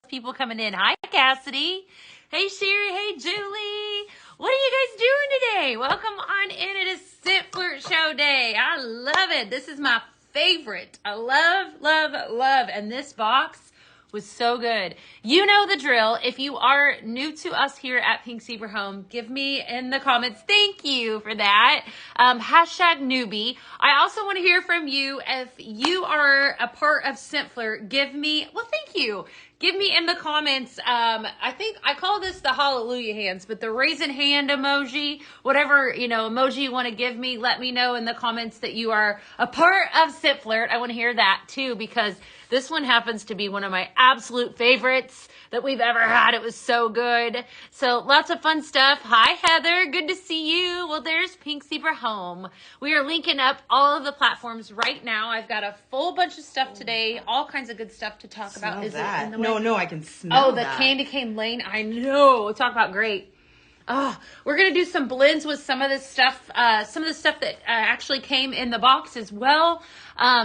People coming in. Hi, Cassidy. Hey, Sherry. Hey, Julie. What are you guys doing today? Welcome on in. It is Scentflirt show day. I love it. This is my favorite. I love. And this box was so good. You know the drill. If you are new to us here at Pink Zebra Home, give me in the comments. Thank you for that. Hashtag newbie. I also want to hear from you. If you are a part of Scentflirt, thank you. Give me in the comments, I think I call this the hallelujah hands, but the raising hand emoji, whatever, emoji you want to give me, let me know in the comments that you are a part of Scentflirt. I want to hear that too, because this one happens to be one of my absolute favorites that we've ever had. It was so good. So lots of fun stuff. Hi, Heather. Good to see you. Well, there's Pink Zebra Home. We are linking up all of the platforms right now. I've got a full bunch of stuff today. All kinds of good stuff to talk about. Is that? It in the way? No, I can smell that. Oh, the Candy Cane Lane. I know. We'll talk about great. Oh, we're going to do some blends with some of this stuff, that actually came in the box as well.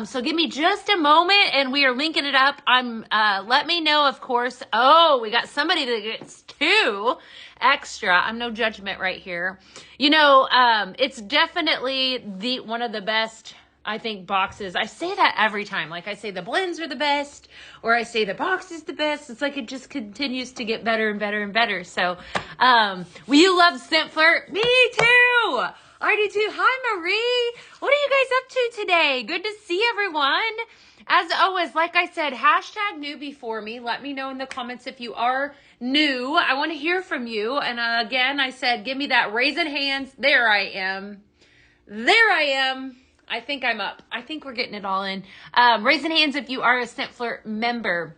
So give me just a moment and we are linking it up. Let me know, of course. Oh, we got somebody that gets 2 extra. I'm no judgment right here. It's definitely one of the best, I think, boxes. I say that every time. Like I say the blends are the best, or I say the box is the best. It's like it just continues to get better and better and better. So, you love Scentflirt? Me too. I do too. Hi, Marie. What are you guys up to today? Good to see everyone. As always, like I said, hashtag newbie for me. Let me know in the comments if you are new. I want to hear from you. And again, I said, give me that raising hands. There I am. I think I'm up. I think we're getting it all in. Raising hands if you are a Scentflirt member.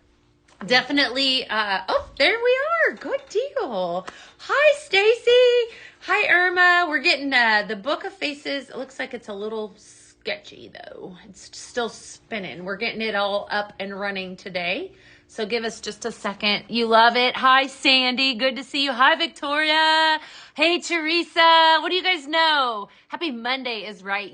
Definitely. There we are. Good deal. Hi, Stacy. Hi, Irma. We're getting the Book of Faces. It looks like it's a little sketchy, though. It's still spinning. We're getting it all up and running today. So give us just a second. You love it. Hi, Sandy. Good to see you. Hi, Victoria. Hey, Teresa. What do you guys know? Happy Monday is right.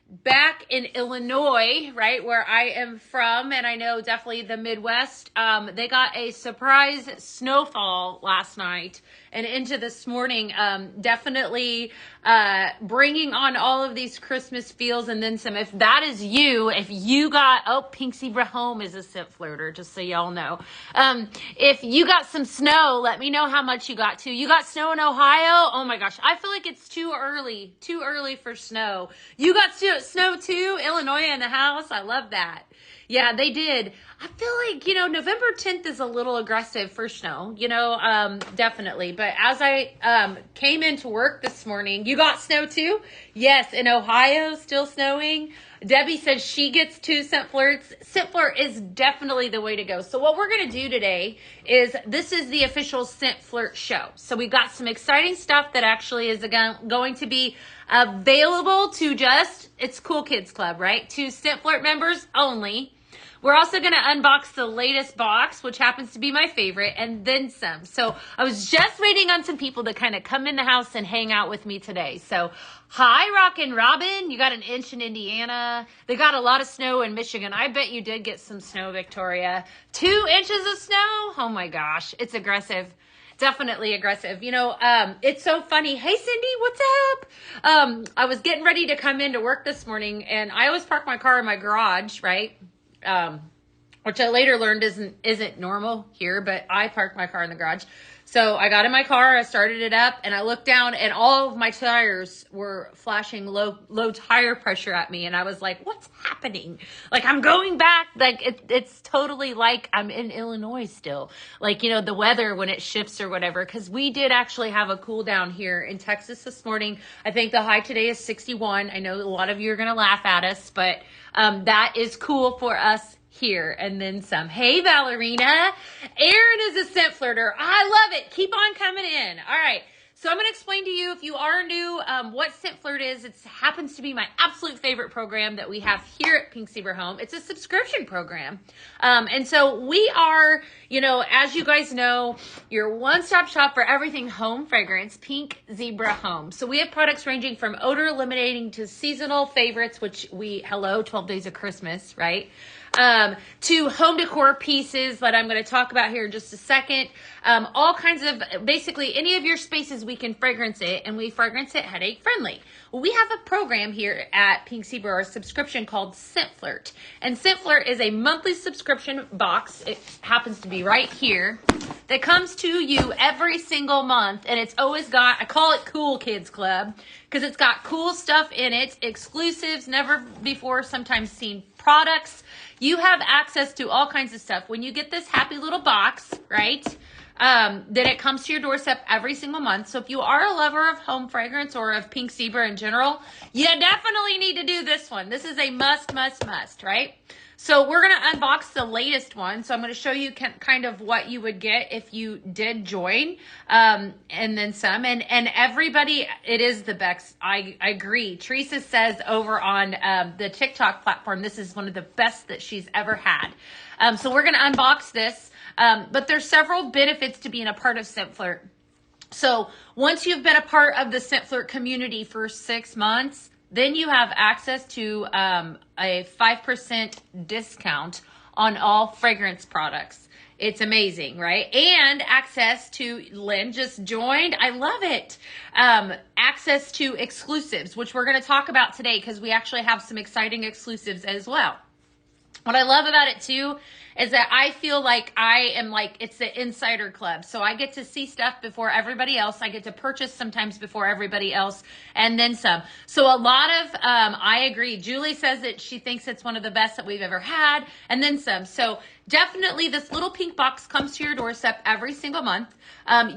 Back in Illinois, right, where I am from, and I know definitely the Midwest, they got a surprise snowfall last night and into this morning, definitely bringing on all of these Christmas feels and then some. If that is you, if you got, Pink Zebra Home is a Scentflirter, just so y'all know. If you got some snow, let me know how much you got too. You got snow in Ohio? Oh my gosh, I feel like it's too early for snow. You got snow too? Illinois in the house? I love that. Yeah, they did. I feel like, November 10th is a little aggressive for snow, definitely. But as I came into work this morning, you got snow too? Yes, in Ohio, still snowing. Debbie says she gets 2 Scentflirts. Scentflirt is definitely the way to go. So what we're going to do today is, this is the official Scentflirt show. So we've got some exciting stuff that actually is going to be available to it's Cool Kids Club, right? To Scentflirt members only. We're also going to unbox the latest box, which happens to be my favorite, and then some. So I was just waiting on some people to kind of come in the house and hang out with me today. So hi, Rockin' Robin. You got an inch in Indiana. They got a lot of snow in Michigan. I bet you did get some snow, Victoria. 2 inches of snow? Oh my gosh. It's aggressive. Definitely aggressive. It's so funny. Hey, Cindy, what's up? I was getting ready to come into work this morning, and I always park my car in my garage, right? Which I later learned isn't normal here, but I parked my car in the garage. So I got in my car, I started it up, and I looked down, and all of my tires were flashing low tire pressure at me. And I was like, what's happening? Like, I'm going back. Like, it's totally like I'm in Illinois still. Like, the weather when it shifts or whatever, because we did actually have a cool down here in Texas this morning. I think the high today is 61. I know a lot of you are going to laugh at us, but that is cool for us here, and then some. Hey, Valerina. Aaron is a Scentflirter. I love it. Keep on coming in. All right. So I'm going to explain to you, if you are new, what Scentflirt is. It happens to be my absolute favorite program that we have here at Pink Zebra Home. It's a subscription program. And so we are, as you guys know, your one-stop shop for everything home fragrance, Pink Zebra Home. So we have products ranging from odor eliminating to seasonal favorites, which 12 Days of Christmas, right? to home decor pieces that I'm going to talk about here in just a second. All kinds of, basically any of your spaces we can fragrance it, and we fragrance it headache friendly. Well, we have a program here at Pink Zebra, or a subscription called Scentflirt. And Scentflirt is a monthly subscription box. It happens to be right here, that comes to you every single month. And it's always got, I call it Cool Kids Club, because it's got cool stuff in it, exclusives, never before sometimes seen products. You have access to all kinds of stuff. When you get this happy little box, right, then it comes to your doorstep every single month. So if you are a lover of home fragrance or of Pink Zebra in general, you definitely need to do this one. This is a must, right? So we're going to unbox the latest one. So I'm going to show you kind of what you would get if you did join, and then some. And everybody, it is the best. I agree. Teresa says over on the TikTok platform, this is one of the best that she's ever had. So we're going to unbox this. But there's several benefits to being a part of Scentflirt. So once you've been a part of the Scentflirt community for 6 months, then you have access to a 5% discount on all fragrance products. It's amazing, right? And access to, Lynn just joined. I love it. Access to exclusives, which we're going to talk about today, because we actually have some exciting exclusives as well. What I love about it too is that I feel like I am like, it's the insider club. So I get to see stuff before everybody else. I get to purchase sometimes before everybody else, and then some. So a lot of, I agree. Julie says that she thinks it's one of the best that we've ever had, and then some. So definitely this little pink box comes to your doorstep every single month.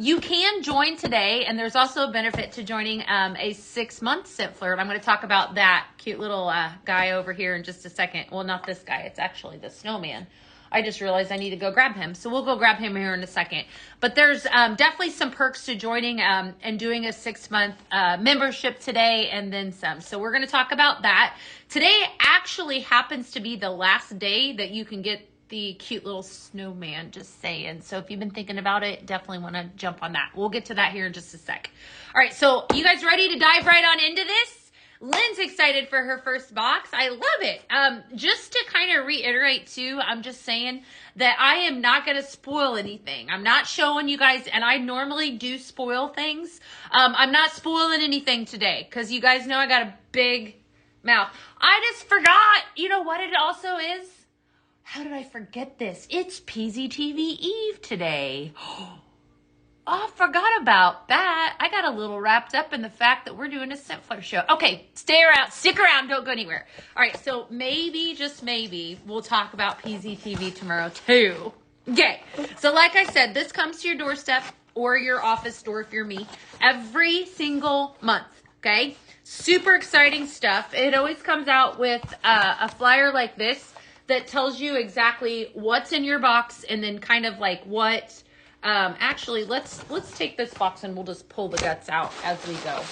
You can join today, and there's also a benefit to joining a 6-month Scentflirt. I'm going to talk about that cute little guy over here in just a second. Well, not this guy. It's actually the snowman. I just realized I need to go grab him. So we'll go grab him here in a second. But there's definitely some perks to joining and doing a 6-month membership today, and then some. So we're going to talk about that. Today actually happens to be the last day that you can get the cute little snowman, just saying. So if you've been thinking about it, definitely want to jump on that. We'll get to that here in just a sec. All right, so you guys ready to dive right on into this? Lynn's excited for her first box. I love it. Just to kind of reiterate too, I'm just saying that I am not going to spoil anything. I'm not showing you guys, and I normally do spoil things. I'm not spoiling anything today, because you guys know I got a big mouth. I just forgot. You know what it also is? How did I forget this? It's PZTV Eve today. Oh, I forgot about that. I got a little wrapped up in the fact that we're doing a Scentflirt show. Okay, stick around, don't go anywhere. All right, so maybe, just maybe, we'll talk about PZTV tomorrow too. Okay, so like I said, this comes to your doorstep or your office door if you're me every single month, okay? Super exciting stuff. It always comes out with a flyer like this that tells you exactly what's in your box, and then kind of like what... actually, let's take this box and we'll just pull the guts out as we go.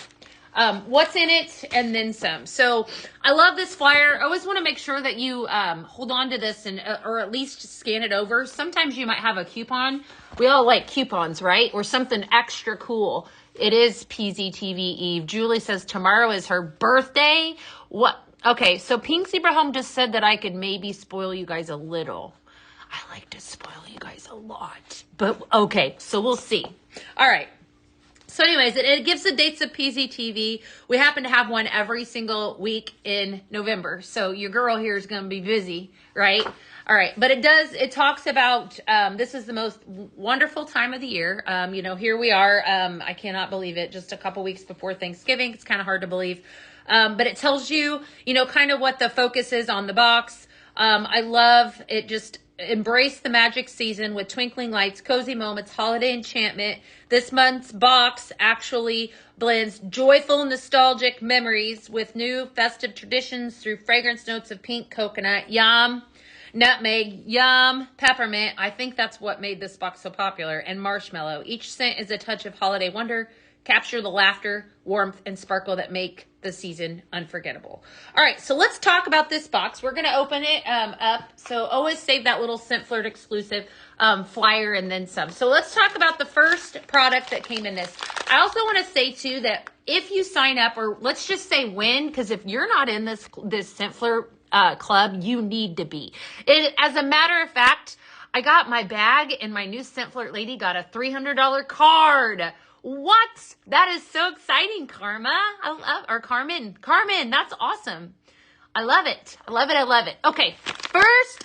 What's in it, and then some. So I love this flyer. I always want to make sure that you hold on to this, and or at least scan it over. Sometimes you might have a coupon. We all like coupons, right? Or something extra cool. It is PZTV Eve. Julie says tomorrow is her birthday. What? Okay, so Pink Zebra Home just said that I could maybe spoil you guys a little. I like to spoil you guys a lot. But, okay, so we'll see. All right. So anyways, it gives the dates of PZTV. We happen to have one every single week in November. So your girl here is going to be busy, right? All right. But it talks about, this is the most wonderful time of the year. You know, here we are. I cannot believe it. Just a couple weeks before Thanksgiving. It's kind of hard to believe. But it tells you, you know, kind of what the focus is on the box. I love it. Just embrace the magic season with twinkling lights, cozy moments, holiday enchantment. This month's box actually blends joyful, nostalgic memories with new festive traditions through fragrance notes of pink coconut, yum, nutmeg, yum, peppermint. I think that's what made this box so popular, and marshmallow. Each scent is a touch of holiday wonder. Capture the laughter, warmth, and sparkle that make the season unforgettable. All right, so let's talk about this box. We're going to open it up. So always save that little Scentflirt exclusive flyer and then some. So let's talk about the first product that came in this. I also want to say, too, that if you sign up, or let's just say when, because if you're not in this Scentflirt club, you need to be. As a matter of fact, I got my bag and my new Scentflirt lady got a $300 card. What? That is so exciting, Karma. Carmen, that's awesome. I love it. I love it. I love it. Okay, first,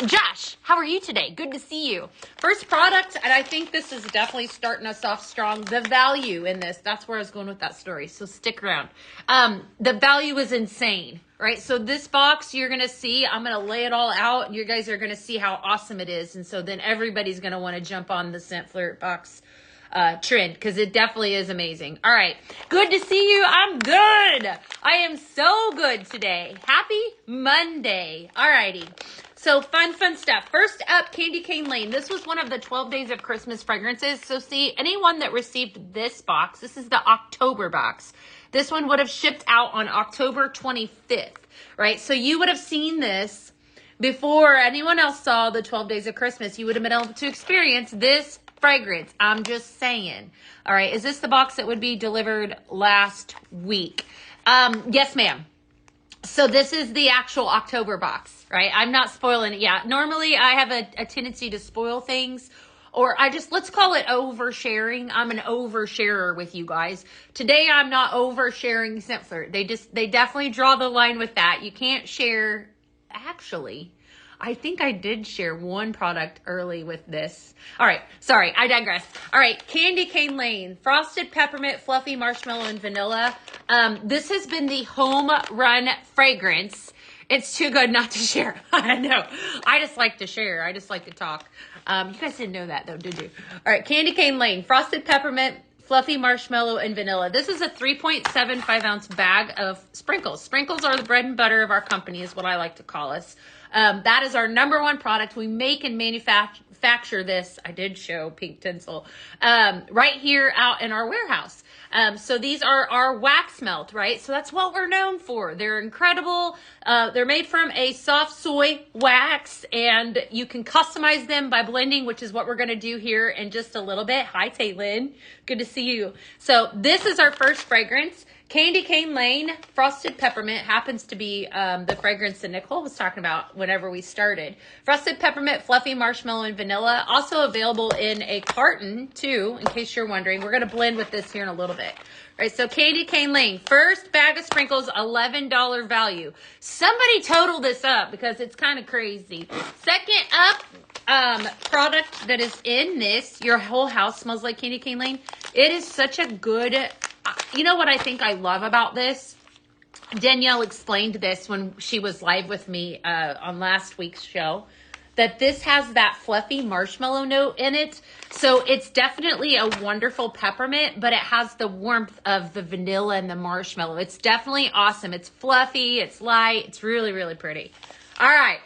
Josh, how are you today? Good to see you. First product, and I think this is definitely starting us off strong. The value in this, that's where I was going with that story, so stick around. The value is insane, right? So this box, you're going to see, I'm going to lay it all out, and you guys are going to see how awesome it is, and so then everybody's going to want to jump on the Scentflirt box trend, because it definitely is amazing. All right, good to see you. I'm good. I am so good today. Happy Monday. All righty. So fun stuff. First up, Candy Cane Lane. This was one of the 12 Days of Christmas fragrances. So see, anyone that received this box, this is the October box. This one would have shipped out on October 25th, right? So you would have seen this before anyone else saw the 12 Days of Christmas. You would have been able to experience this fragrance. I'm just saying. All right. Is this the box that would be delivered last week? Yes, ma'am. So this is the actual October box, right? I'm not spoiling it. Yeah. Normally I have a tendency to spoil things, or let's call it oversharing. I'm an oversharer with you guys. Today I'm not oversharing Scentflirt. They definitely draw the line with that. You can't share. Actually, I think I did share one product early with this. All right. Sorry, I digress. All right. Candy Cane Lane. Frosted Peppermint, Fluffy Marshmallow, and Vanilla. This has been the home run fragrance. It's too good not to share. I know. I just like to share. I just like to talk. You guys didn't know that, though, did you? All right. Candy Cane Lane. Frosted Peppermint, Fluffy Marshmallow, and Vanilla. This is a 3.75 ounce bag of sprinkles. Sprinkles are the bread and butter of our company, is what I like to call us. That is our number one product. We make and manufacture this. I did show pink tinsel right here out in our warehouse. So these are our wax melt, right? So that's what we're known for. They're incredible. They're made from a soft soy wax, and you can customize them by blending, which is what we're going to do here in just a little bit. Hi, Taylin. Good to see you. So this is our first fragrance. Candy Cane Lane Frosted Peppermint happens to be the fragrance that Nicole was talking about whenever we started. Frosted Peppermint, Fluffy Marshmallow, and Vanilla. Also available in a carton, too, in case you're wondering. We're going to blend with this here in a little bit. All right, so Candy Cane Lane. First bag of sprinkles, $11 value. Somebody total this up because it's kind of crazy. Second up, product that is in this. Your whole house smells like Candy Cane Lane. It is such a good... You know what I think I love about this? Danielle explained this when she was live with me on last week's show, that this has that fluffy marshmallow note in it. So it's definitely a wonderful peppermint, but it has the warmth of the vanilla and the marshmallow. It's definitely awesome. It's fluffy. It's light. It's really, really pretty. All right.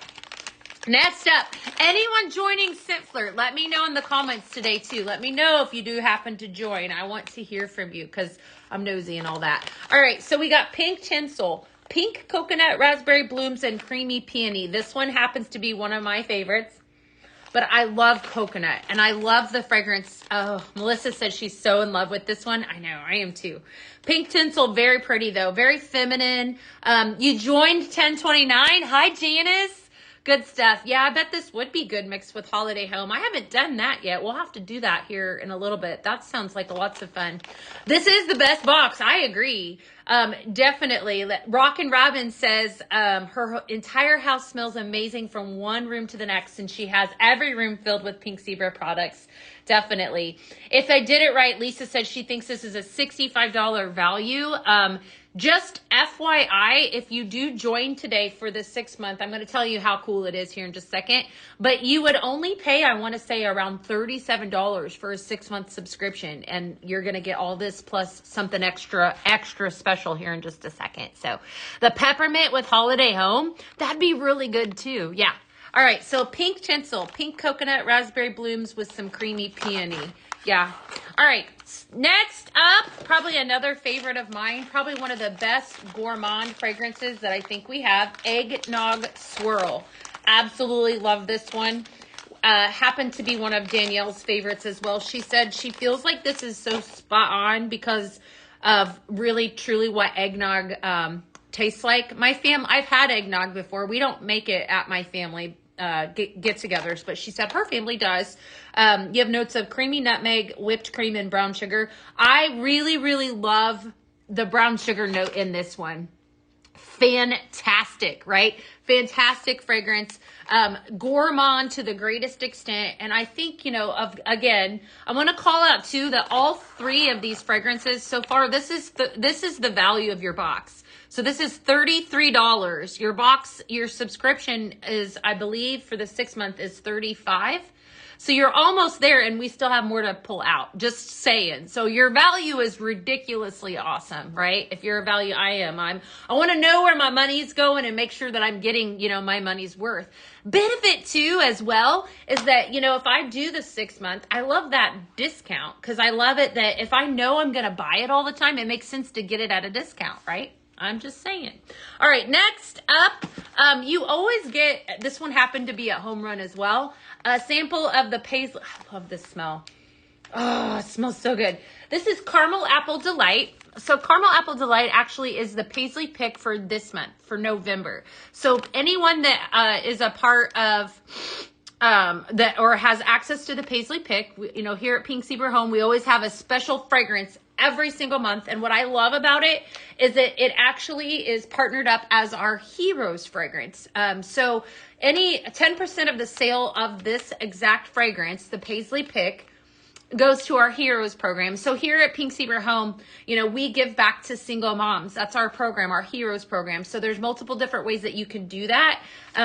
Next up, anyone joining Scentflirt, let me know in the comments today too. Let me know if you do happen to join. I want to hear from you because I'm nosy and all that. All right, so we got pink tinsel, pink coconut, raspberry blooms, and creamy peony. This one happens to be one of my favorites, but I love coconut and I love the fragrance. Oh, Melissa said she's so in love with this one. I know, I am too. Pink tinsel, very pretty though, very feminine. You joined 1029. Hi, Janice. Good stuff. Yeah, I bet this would be good mixed with Holiday Home. I haven't done that yet. We'll have to do that here in a little bit. That sounds like lots of fun. This is the best box. I agree. Definitely. Rockin' Robin says her entire house smells amazing from one room to the next, and she has every room filled with Pink Zebra products. Definitely. If I did it right, Lisa said she thinks this is a $65 value. Just FYI, if you do join today for the 6 month, I'm going to tell you how cool it is here in just a second, but you would only pay, I want to say, around $37 for a 6 month subscription, and you're going to get all this plus something extra special here in just a second. So the peppermint with Holiday Home, that'd be really good too. Yeah. All right. So pink tinsel, pink coconut, raspberry blooms with some creamy peony. Yeah. All right. Next up, probably another favorite of mine, probably one of the best gourmand fragrances that I think we have, Eggnog Swirl. Absolutely love this one. Happened to be one of Danielle's favorites as well. She said she feels like this is so spot on because of really truly what eggnog tastes like. I've had eggnog before. We don't make it at my family get-togethers, but she said her family does. You have notes of creamy nutmeg, whipped cream, and brown sugar. I really, really love the brown sugar note in this one. Fantastic, right? Fantastic fragrance. Gourmand to the greatest extent. And I think, again, I want to call out too that all three of these fragrances so far, this is the value of your box. So this is $33. Your subscription is, I believe, for the 6 month is $35. So you're almost there, and we still have more to pull out. Just saying. So your value is ridiculously awesome, right? If you're a value, I want to know where my money's going and make sure that I'm getting, my money's worth. Benefit too, as well, is that, if I do the 6 month, I love that discount because I love it that if I know I'm going to buy it all the time, it makes sense to get it at a discount, right? I'm just saying. All right, next up, you always get, this one happened to be a home run as well, a sample of the paisley. I love this smell. Oh, it smells so good. This is Caramel Apple Delight. So Caramel Apple Delight actually is the paisley pick for this month, for November. So anyone that is a part of that or has access to the paisley pick, here at Pink Zebra Home, we always have a special fragrance every single month. And what I love about it is that it actually is partnered up as our Heroes fragrance. So any 10% of the sale of this exact fragrance, the paisley pick, goes to our Heroes program. So here at Pink Zebra Home, we give back to single moms. That's our program, our Heroes program. So there's multiple different ways that you can do that.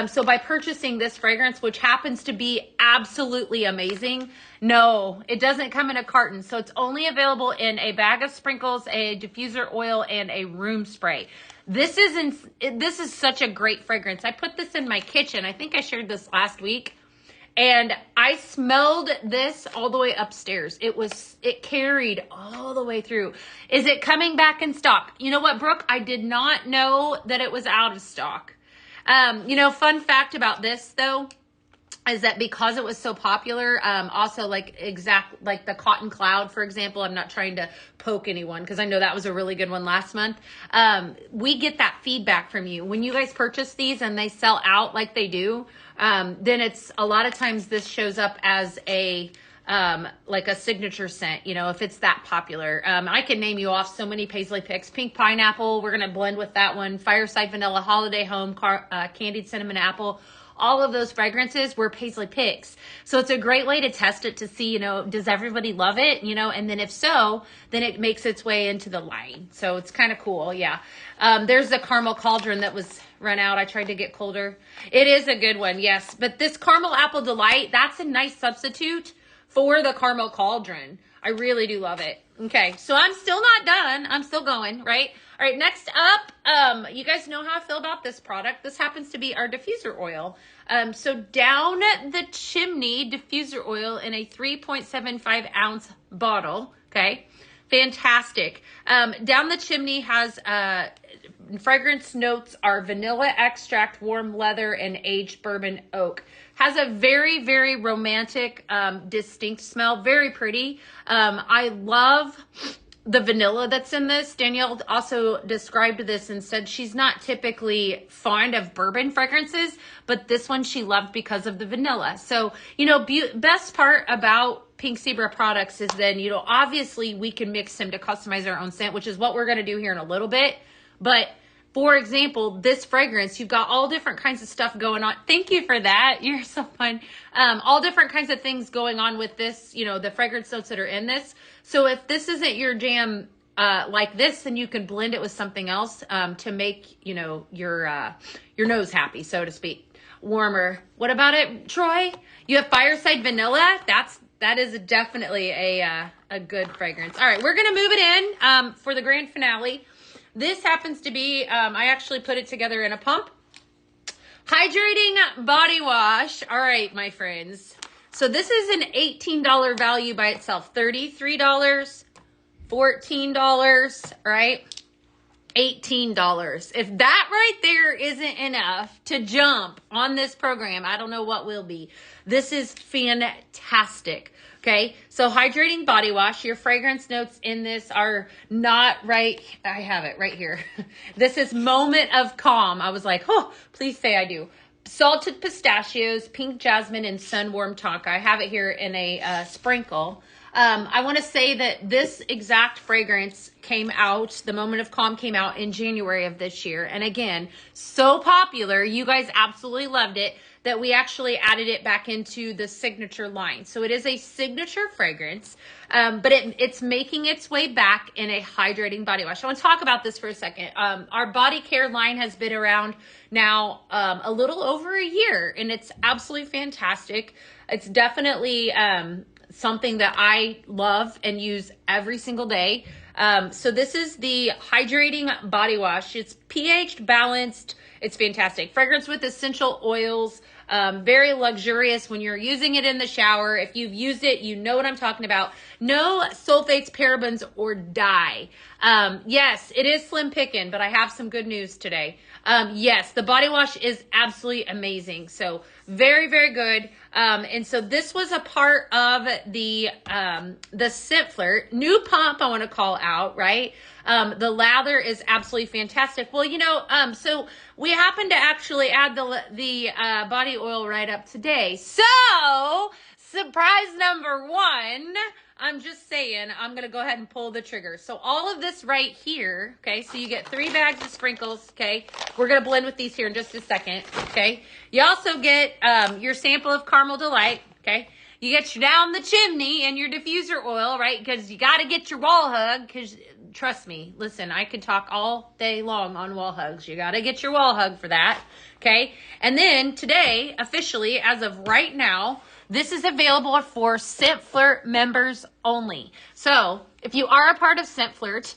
So by purchasing this fragrance, which happens to be absolutely amazing, no, it doesn't come in a carton. So it's only available in a bag of sprinkles, a diffuser oil, and a room spray. This is such a great fragrance. I put this in my kitchen. I think I shared this last week. And I smelled this all the way upstairs. It carried all the way through. Is it coming back in stock? You know what, Brooke? I did not know that it was out of stock. Fun fact about this though, is that because it was so popular, also like the Cotton Cloud, for example, I'm not trying to poke anyone because I know that was a really good one last month. We get that feedback from you. When you guys purchase these and they sell out like they do, then it's a lot of times this shows up as a signature scent, if it's that popular. I can name you off so many paisley picks. Pink Pineapple, we're going to blend with that one. Fireside Vanilla, Holiday Home, Candied Cinnamon Apple. All of those fragrances were paisley picks. So it's a great way to test it to see, does everybody love it? And then if so, then it makes its way into the line. So it's kind of cool. Yeah. There's the Caramel Cauldron that was run out. I tried to get colder. It is a good one. Yes. But this Caramel Apple Delight, that's a nice substitute for the Caramel Cauldron. I really do love it. Okay. So I'm still not done. I'm still going, right? All right, next up, you guys know how I feel about this product. This happens to be our diffuser oil. So Down the Chimney diffuser oil in a 3.75 ounce bottle. Okay, fantastic. Down the Chimney has fragrance notes are vanilla extract, warm leather, and aged bourbon oak. Has a very, very romantic, distinct smell. Very pretty. I love the vanilla that's in this. Danielle also described this and said she's not typically fond of bourbon fragrances, but this one she loved because of the vanilla. So, best part about Pink Zebra products is then, obviously we can mix them to customize our own scent, which is what we're going to do here in a little bit. But for example, this fragrance, you've got all different kinds of stuff going on. Thank you for that. You're so fun. All different kinds of things going on with this, the fragrance notes that are in this. So if this isn't your jam like this, then you can blend it with something else to make, your nose happy, so to speak. Warmer. What about it, Troy? You have Fireside Vanilla. That is definitely a good fragrance. All right, we're going to move it in for the grand finale. This happens to be, I actually put it together in a pump. Hydrating body wash. All right, my friends. So this is an $18 value by itself. $33, $14, right? $18. If that right there isn't enough to jump on this program, I don't know what will be. This is fantastic. Okay, so hydrating body wash. Your fragrance notes in this are not right. I have it right here. This is Moment of Calm. I was like, oh, please say I do. Salted pistachios, pink jasmine, and sunwarm tonka. I have it here in a sprinkle. I want to say that this exact fragrance came out, the Moment of Calm came out in January of this year. And again, so popular. You guys absolutely loved it that we actually added it back into the signature line. So it is a signature fragrance, but it's making its way back in a hydrating body wash. I want to talk about this for a second. Our body care line has been around now a little over a year, and it's absolutely fantastic. It's definitely something that I love and use every single day. So this is the hydrating body wash. It's pH balanced. It's fantastic. Fragrance with essential oils. Very luxurious when you're using it in the shower. If you've used it, you know what I'm talking about. No sulfates, parabens, or dye. Yes, it is slim picking, but I have some good news today. Yes, the body wash is absolutely amazing. So very, very good. And so this was a part of the Scentflirt new pump. I want to call out, right? The lather is absolutely fantastic. Well, you know, so we happen to actually add the body oil right up today. So surprise number one, I'm just saying, I'm going to go ahead and pull the trigger. So all of this right here, okay, so you get 3 bags of sprinkles, okay? We're going to blend with these here in just a second, okay? You also get your sample of Caramel Delight, okay? You get your down the chimney and your diffuser oil, right? Because you got to get your wall hug, because trust me, listen, I could talk all day long on wall hugs. You got to get your wall hug for that, okay? And then today, officially, as of right now, this is available for Scentflirt members only. So if you are a part of Scentflirt,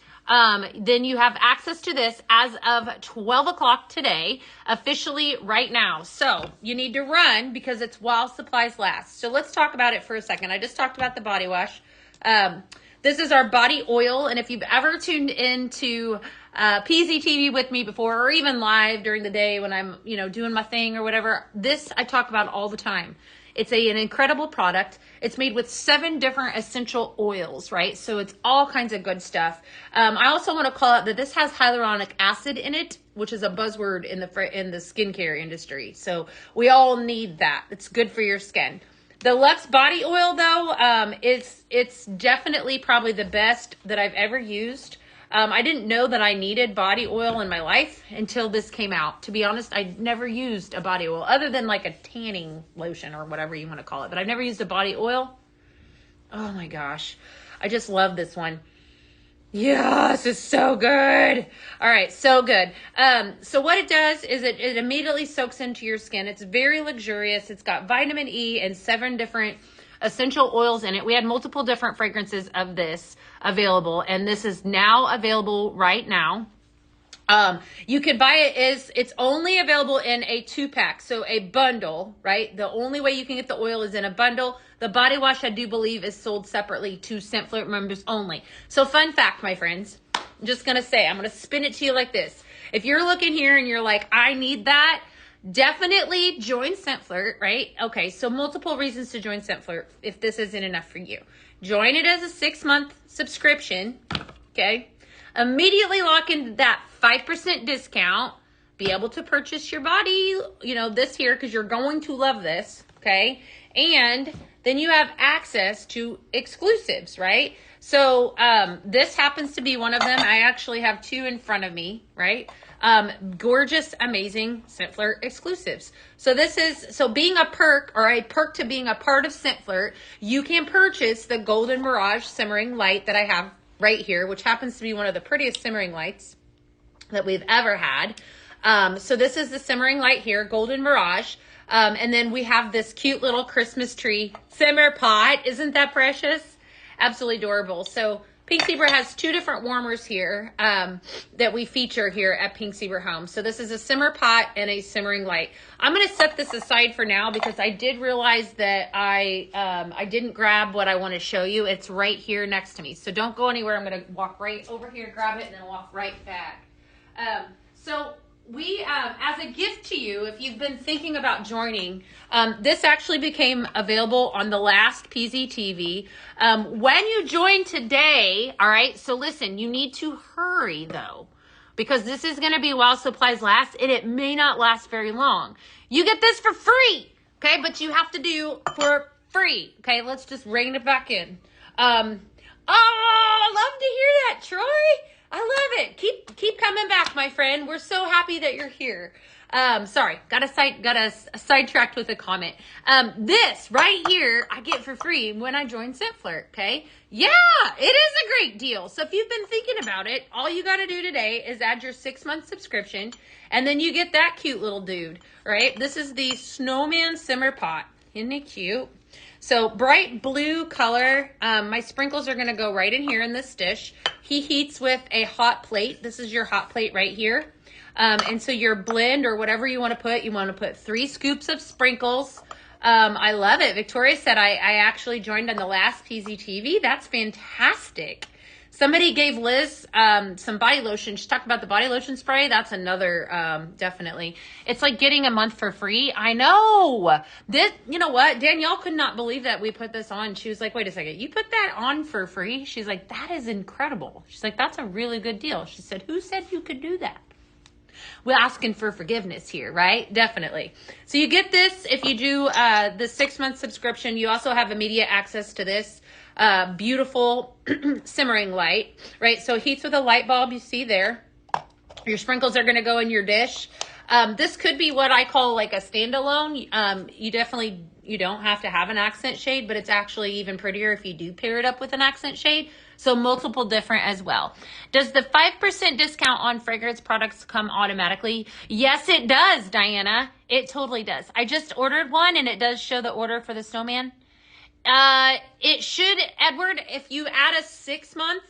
then you have access to this as of 12 o'clock today, officially right now. So you need to run because it's while supplies last. So let's talk about it for a second. I just talked about the body wash. This is our body oil. And if you've ever tuned into PZTV with me before, or even live during the day when I'm, doing my thing or whatever, this I talk about all the time. It's an incredible product. It's made with 7 different essential oils, right? So it's all kinds of good stuff. I also want to call out that this has hyaluronic acid in it, which is a buzzword in the skincare industry. So we all need that. It's good for your skin. The Luxe body oil, though, it's definitely probably the best that I've ever used. I didn't know that I needed body oil in my life until this came out. To be honest, I never used a body oil other than like a tanning lotion or whatever you want to call it. But I've never used a body oil. Oh my gosh. I just love this one. Yeah, this is so good. All right, so good. So what it does is it immediately soaks into your skin. It's very luxurious. It's got vitamin E and 7 different essential oils in it. We had multiple different fragrances of this available, and this is now available right now. You can buy it it's only available in a 2-pack, so a bundle, right? The only way you can get the oil is in a bundle. The body wash, I do believe, is sold separately to Scentflirt members only. So fun fact, my friends, I'm just going to say, I'm going to spin it to you like this. If you're looking here and you're like, I need that, definitely join Scentflirt, right? Okay, so multiple reasons to join Scentflirt if this isn't enough for you. Join it as a 6-month subscription, okay? Immediately lock into that 5% discount, be able to purchase your body, this here, because you're going to love this, okay? And then you have access to exclusives, right? So this happens to be one of them. I actually have 2 in front of me, right? Gorgeous, amazing Scentflirt exclusives. So being a perk, or a perk to being a part of Scentflirt, you can purchase the Golden Mirage Simmering Light that I have right here, which happens to be one of the prettiest simmering lights that we've ever had. So this is the simmering light here, Golden Mirage. And then we have this cute little Christmas tree simmer pot. Isn't that precious? Absolutely adorable. So Pink Zebra has 2 different warmers here that we feature here at Pink Zebra Home. So this is a simmer pot and a simmering light. I'm going to set this aside for now because I did realize that I didn't grab what I want to show you. It's right here next to me. So don't go anywhere. I'm going to walk right over here, grab it, and then walk right back. So we, as a gift to you, if you've been thinking about joining, this actually became available on the last PZTV. When you join today, all right, so listen, you need to hurry though, because this is going to be while supplies last, and it may not last very long. You get this for free, okay, but you have to do for free, okay? Let's just rein it back in. Oh, I love to hear that, Troy. I love it. Keep coming back, my friend. We're so happy that you're here. Sorry, got sidetracked with a comment. This right here, I get for free when I join Scentflirt, okay? Yeah, it is a great deal. So if you've been thinking about it, all you got to do today is add your 6-month subscription, and then you get that cute little dude, right? This is the Snowman Simmer Pot. Isn't it cute? So bright blue color. My sprinkles are going to go right in here in this dish. He heats with a hot plate. This is your hot plate right here. And so your blend or whatever you want to put 3 scoops of sprinkles. I love it. Victoria said I actually joined on the last PZTV. That's fantastic. Somebody gave Liz some body lotion. She talked about the body lotion spray. That's another, definitely. It's like getting a month for free. I know. This, you know what? Danielle could not believe that we put this on. She was like, wait a second. You put that on for free? She's like, that is incredible. She's like, that's a really good deal. She said, who said you could do that? We're asking for forgiveness here, right? Definitely. So you get this if you do the 6-month subscription. You also have immediate access to this beautiful simmering light, right? So it heats with a light bulb, you see there. Your sprinkles are going to go in your dish. This could be what I call like a standalone. You don't have to have an accent shade, but it's actually even prettier if you do pair it up with an accent shade. So multiple different as well. Does the 5% discount on fragrance products come automatically? Yes, it does, Diana. It totally does. I just ordered one and it does show the order for the snowman. It should, Edward, if you add a 6-month,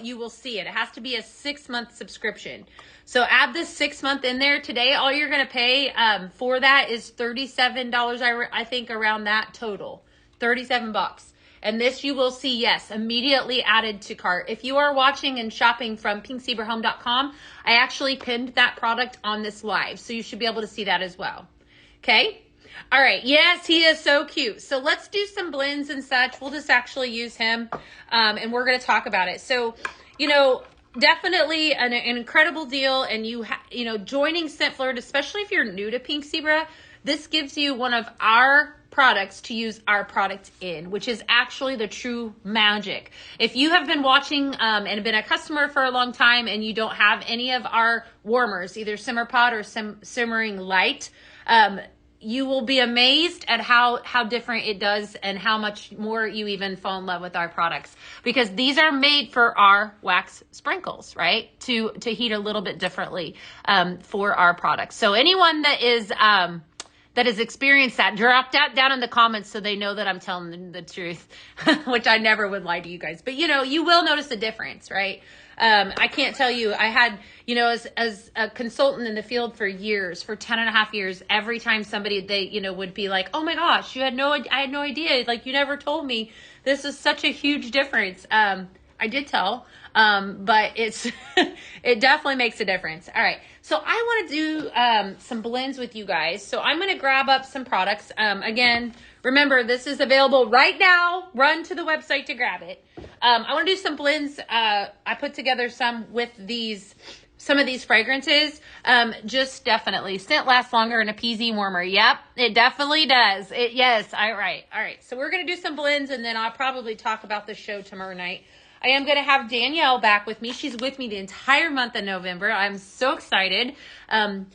you will see it. It has to be a 6-month subscription. So add this 6-month in there today. All you're going to pay, for that is $37, I think around that total, $37. And this you will see, yes, immediately added to cart. If you are watching and shopping from pinkzebrahome.com, I actually pinned that product on this live. So you should be able to see that as well. Okay. All right. Yes, he is so cute. So let's do some blends and such. We'll just actually use him, and we're going to talk about it. So, definitely an incredible deal. And joining Scentflirt, especially if you're new to Pink Zebra, this gives you one of our products to use our product in, which is actually the true magic. If you have been watching and been a customer for a long time and you don't have any of our warmers, either Simmer Pot or Simmering Light, you will be amazed at how different it does and how much more you even fall in love with our products, because these are made for our wax sprinkles, right? To heat a little bit differently for our products. So anyone that has experienced that, drop that down in the comments so they know that I'm telling them the truth, which I never would lie to you guys. But, you will notice a difference, right? I can't tell you, I had, as a consultant in the field for years, for 10 and a half years, every time somebody, they, would be like, oh my gosh, I had no idea. Like, you never told me. This is such a huge difference. I did tell, but it definitely makes a difference. All right. So I want to do some blends with you guys. So I'm going to grab up some products. Again, remember, this is available right now. Run to the website to grab it. I want to do some blends. I put together some with some of these fragrances. Just definitely. Scent lasts longer in a PZ warmer. Yep, it definitely does. Yes. All right. So we're going to do some blends, and then I'll probably talk about the show tomorrow night. I am going to have Danielle back with me. She's with me the entire month of November. I'm so excited. I'm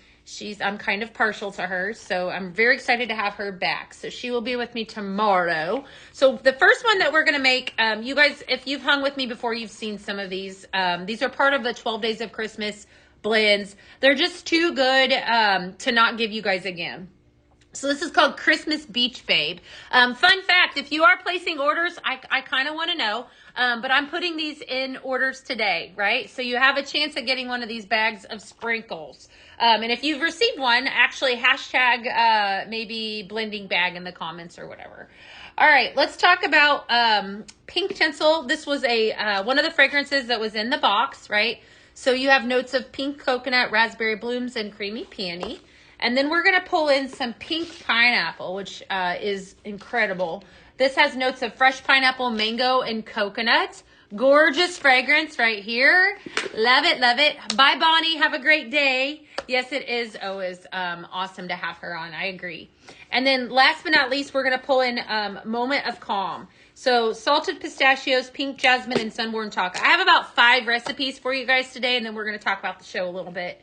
kind of partial to her, so I'm very excited to have her back. So she will be with me tomorrow. So the first one that we're going to make, you guys, if you've hung with me before, you've seen some of these. These are part of the 12 Days of Christmas blends. They're just too good to not give you guys again. So this is called Christmas Beach Babe. Fun fact, if you are placing orders, I kind of want to know, but I'm putting these in orders today, right? So you have a chance at getting one of these bags of sprinkles. And if you've received one, actually hashtag maybe blending bag in the comments or whatever. All right, let's talk about Pink Tinsel. This was one of the fragrances that was in the box, right? So you have notes of pink coconut, raspberry blooms, and creamy peony. And then we're going to pull in some pink pineapple, which is incredible. This has notes of fresh pineapple, mango, and coconut. Gorgeous fragrance right here. Love it, love it. Bye, Bonnie. Have a great day. Yes, it is always awesome to have her on. I agree. And then last but not least, we're going to pull in Moment of Calm. So salted pistachios, pink jasmine, and sunborn chocolate. I have about 5 recipes for you guys today, and then we're going to talk about the show a little bit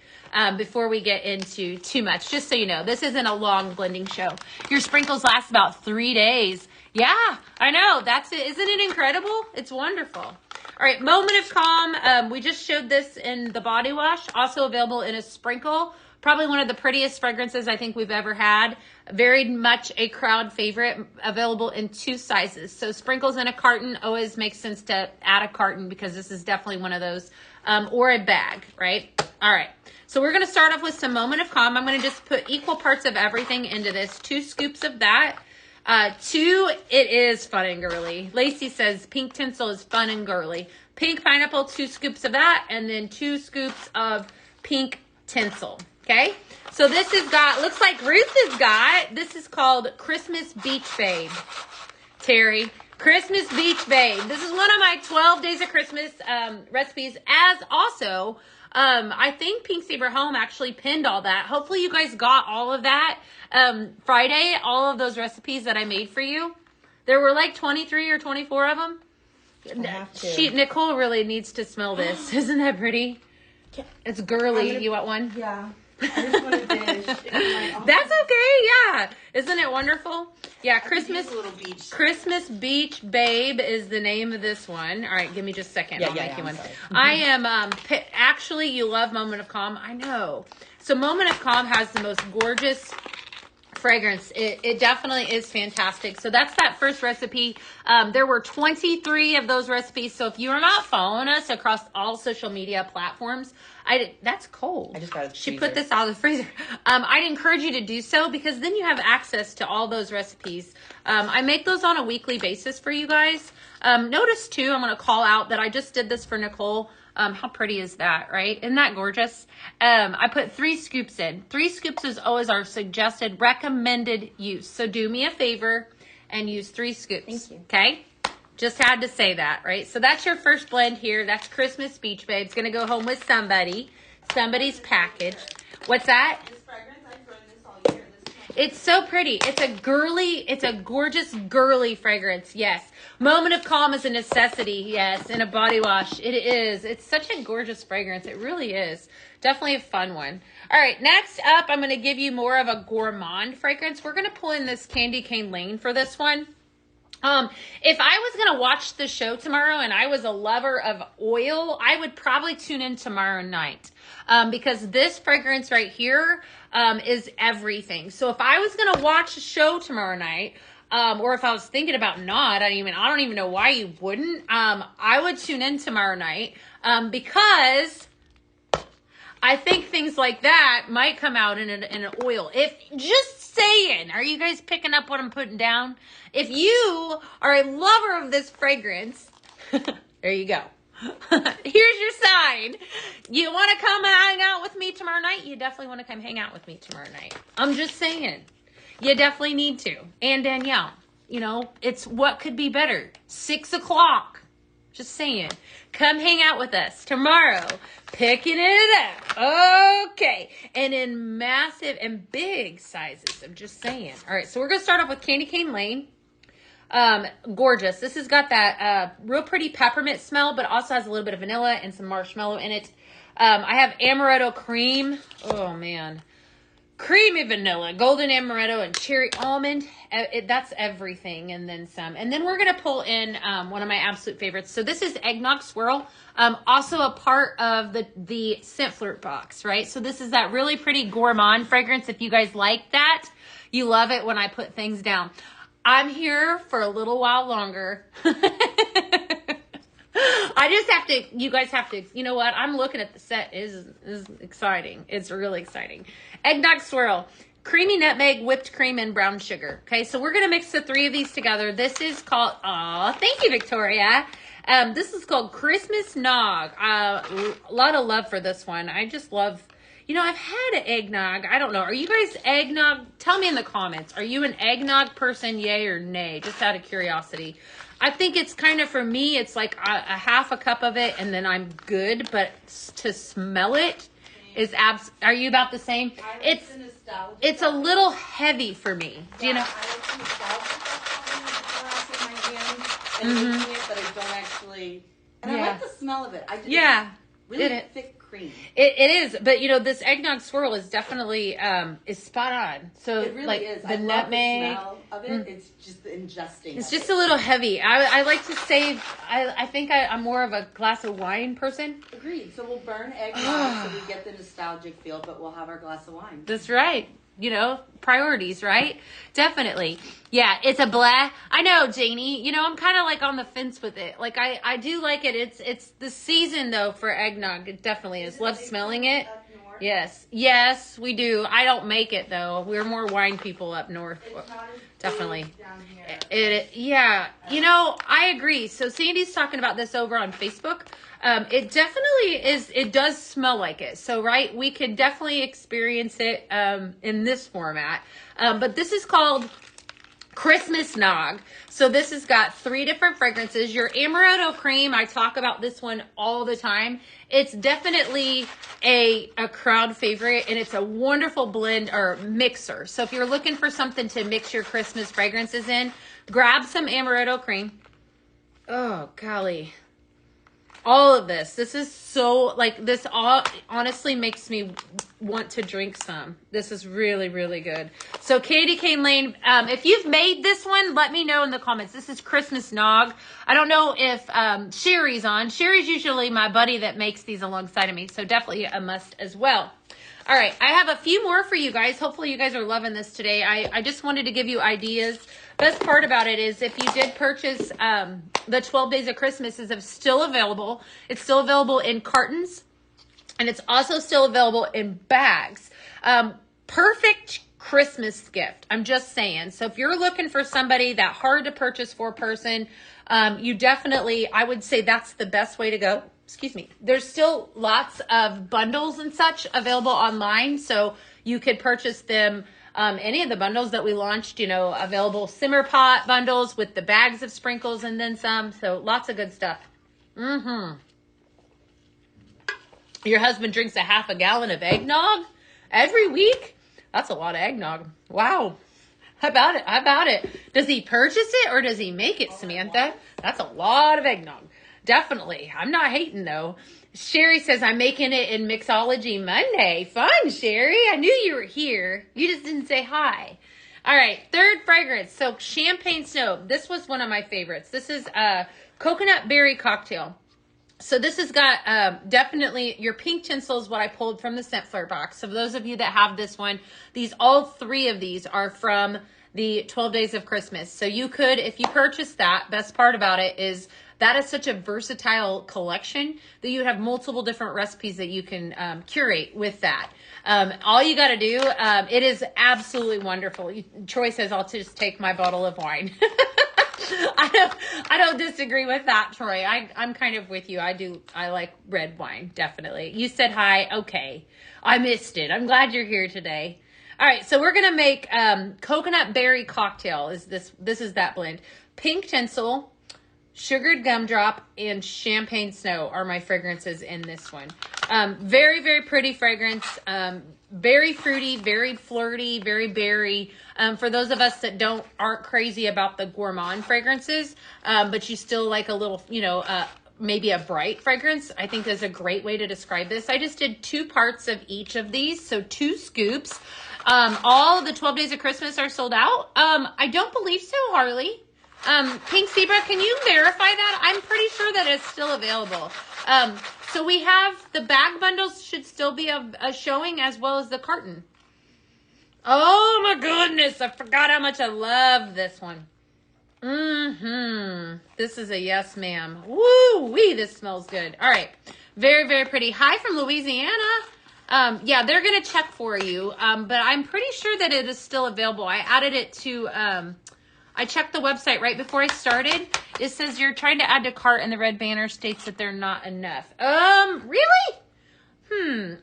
before we get into too much. Just so you know, this isn't a long blending show. Your sprinkles last about 3 days. Yeah, I know. That's it. Isn't it incredible? It's wonderful. All right, Moment of Calm. We just showed this in the body wash. Also available in a sprinkle. Probably one of the prettiest fragrances I think we've ever had. Very much a crowd favorite. Available in 2 sizes. So sprinkles in a carton always makes sense to add a carton because this is definitely one of those. Or a bag, right? All right. So we're going to start off with some Moment of Calm. I'm going to just put equal parts of everything into this. 2 scoops of that. 2, it is fun and girly. Lacey says pink tinsel is fun and girly. Pink pineapple, 2 scoops of that. And then 2 scoops of pink tinsel. Okay, so this has got, looks like Ruth has got, this is called Christmas Beach Babe. Terry, Christmas Beach Babe. This is one of my 12 Days of Christmas recipes, as also, I think Pink Saber Home actually pinned all that. Hopefully you guys got all of that Friday, all of those recipes that I made for you. There were like 23 or 24 of them. Nicole really needs to smell this. Isn't that pretty? It's girly. You want one? Yeah. I just want a dish. That's okay, yeah. Isn't it wonderful? Yeah, Christmas Beach Babe is the name of this one. All right, give me just a second. I'll make you one. I am, actually, you love Moment of Calm. I know. So Moment of Calm has the most gorgeous fragrance. It definitely is fantastic. So that's that first recipe. There were 23 of those recipes. So if you are not following us across all social media platforms, that's cold. I just got it. She put this out of the freezer. I'd encourage you to do so because then you have access to all those recipes. I make those on a weekly basis for you guys. Notice too, I'm going to call out that I just did this for Nicole. How pretty is that, right? Isn't that gorgeous? I put 3 scoops in. 3 scoops is always our suggested recommended use. So do me a favor and use 3 scoops. Thank you. Okay? Just had to say that, right? So that's your first blend here. That's Christmas Beach Babe. It's going to go home with somebody. Somebody's package. What's that? This fragrance, I've grown this all year. It's so pretty. It's a gorgeous girly fragrance. Yes. Moment of Calm is a necessity. Yes. In a body wash. It is. It's such a gorgeous fragrance. It really is. Definitely a fun one. All right. Next up, I'm going to give you more of a gourmand fragrance. We're going to pull in this Candy Cane Lane for this one. If I was going to watch the show tomorrow and I was a lover of oil, I would probably tune in tomorrow night. Because this fragrance right here, is everything. So if I was going to watch a show tomorrow night, or if I was thinking about not, I don't even know why you wouldn't, I would tune in tomorrow night, because I think things like that might come out in an oil. Just saying, are you guys picking up what I'm putting down? If you are a lover of this fragrance, there you go. Here's your sign. You want to come and hang out with me tomorrow night? You definitely want to come hang out with me tomorrow night. I'm just saying. You definitely need to. And Danielle, it's what could be better. 6 o'clock. Just saying. Come hang out with us tomorrow. Picking it up. Okay. And in massive and big sizes. I'm just saying. All right. So we're going to start off with Candy Cane Lane. Gorgeous. This has got that real pretty peppermint smell, but also has a little bit of vanilla and some marshmallow in it. I have amaretto cream. Oh, man. Creamy vanilla, golden amaretto, and cherry almond. That's everything, and then some. And then we're going to pull in one of my absolute favorites. So this is Eggnog Swirl, also a part of the Scentflirt box, right? So this is that really pretty gourmand fragrance. If you guys like that, you love it when I put things down. I'm here for a little while longer. I just have to, you guys have to, you know what? I'm looking at the set. It is exciting. It's really exciting. Eggnog Swirl, creamy nutmeg, whipped cream, and brown sugar. Okay, so we're going to mix the 3 of these together. This is called, thank you, Victoria. This is called Christmas Nog. A lot of love for this one. I just love, I've had eggnog. I don't know. Are you guys eggnog? Tell me in the comments. Are you an eggnog person, yay or nay? Just out of curiosity. I think it's kind of, for me, it's like a half a cup of it and then I'm good. But to smell it is are you about the same? It's a little heavy for me. Do you know? I like the nostalgia in my hands and making it, but I don't actually. And I like the smell of it. Really thick cream. It is, but this eggnog swirl is definitely is spot on. So it really like is. the I nutmeg, love the smell of it. It's just the ingesting. It's just a little heavy. I like to save. I think I'm more of a glass of wine person. Agreed. So we'll burn eggnog so we get the nostalgic feel, but we'll have our glass of wine. That's right. Priorities, right? Definitely. Yeah, it's a blah. I know, Janie. I'm kind of like on the fence with it. Like I do like it. It's the season though for eggnog. It definitely is. Love smelling it. Yes, we do. I don't make it though. We're more wine people up north. It's not as Definitely. down here. Yeah. I agree. So Sandy's talking about this over on Facebook. It definitely is. It does smell like it. So, right, we could definitely experience it in this format. But this is called Christmas Nog. So this has got 3 different fragrances. Your Amaretto Cream, I talk about this one all the time. It's definitely a crowd favorite, and it's a wonderful blend or mixer. So if you're looking for something to mix your Christmas fragrances in, grab some Amaretto Cream. Oh, golly. All of this is so, this all honestly makes me want to drink some. This is really, really good. So Candy Cane Lane, if you've made this one, let me know in the comments. This is Christmas Nog. I don't know if Sherry's on. Sherry's usually my buddy that makes these alongside of me, so definitely a must as well. All right, I have a few more for you guys. Hopefully you guys are loving this today. I just wanted to give you ideas. Best part about it is if you did purchase the 12 Days of Christmas is still available. It's still available in cartons, and it's also still available in bags. Perfect Christmas gift. I'm just saying. So if you're looking for somebody that hard to purchase for person, you definitely, I would say that's the best way to go. Excuse me. There's still lots of bundles and such available online. So you could purchase them. Any of the bundles that we launched, available simmer pot bundles with the bags of sprinkles and then some. So lots of good stuff. Your husband drinks a half a gallon of eggnog every week? That's a lot of eggnog. Wow. How about it? Does he purchase it or does he make it, Samantha? That's a lot of eggnog. Definitely. I'm not hating though. Sherry says, I'm making it in Mixology Monday. Fun, Sherry. I knew you were here. You just didn't say hi. All right, 3rd fragrance. So Champagne Snow. This was one of my favorites. This is a coconut berry cocktail. So this has got definitely your pink tinsel is what I pulled from the Scentflirt box. So for those of you that have this one, all 3 of these are from the 12 Days of Christmas. So you could, if you purchase that, best part about it is that is such a versatile collection that you have multiple different recipes that you can curate with that. All you got to do, it is absolutely wonderful. Troy says, I'll just take my bottle of wine. I don't disagree with that, Troy. I'm kind of with you. I like red wine, definitely. You said hi. Okay. I missed it. I'm glad you're here today. All right. So we're going to make coconut berry cocktail. This is that blend. Pink tinsel, sugared gumdrop, and champagne snow are my fragrances in this one. Very, very pretty fragrance. Very fruity, very flirty, very berry. For those of us that aren't crazy about the gourmand fragrances, but you still like a little, maybe a bright fragrance, I think is a great way to describe this. I just did 2 parts of each of these, so 2 scoops. All the 12 Days of Christmas are sold out. I don't believe so, Harley. Pink Zebra, can you verify that? I'm pretty sure that it's still available. So we have the bag bundles should still be a showing as well as the carton. Oh my goodness. I forgot how much I love this one. This is a yes, ma'am. Woo-wee, this smells good. All right. Very, very pretty. Hi from Louisiana. Yeah, they're going to check for you. But I'm pretty sure that it is still available. I added it to, I checked the website right before I started, It says you're trying to add to cart and the red banner states that they're not enough. Really?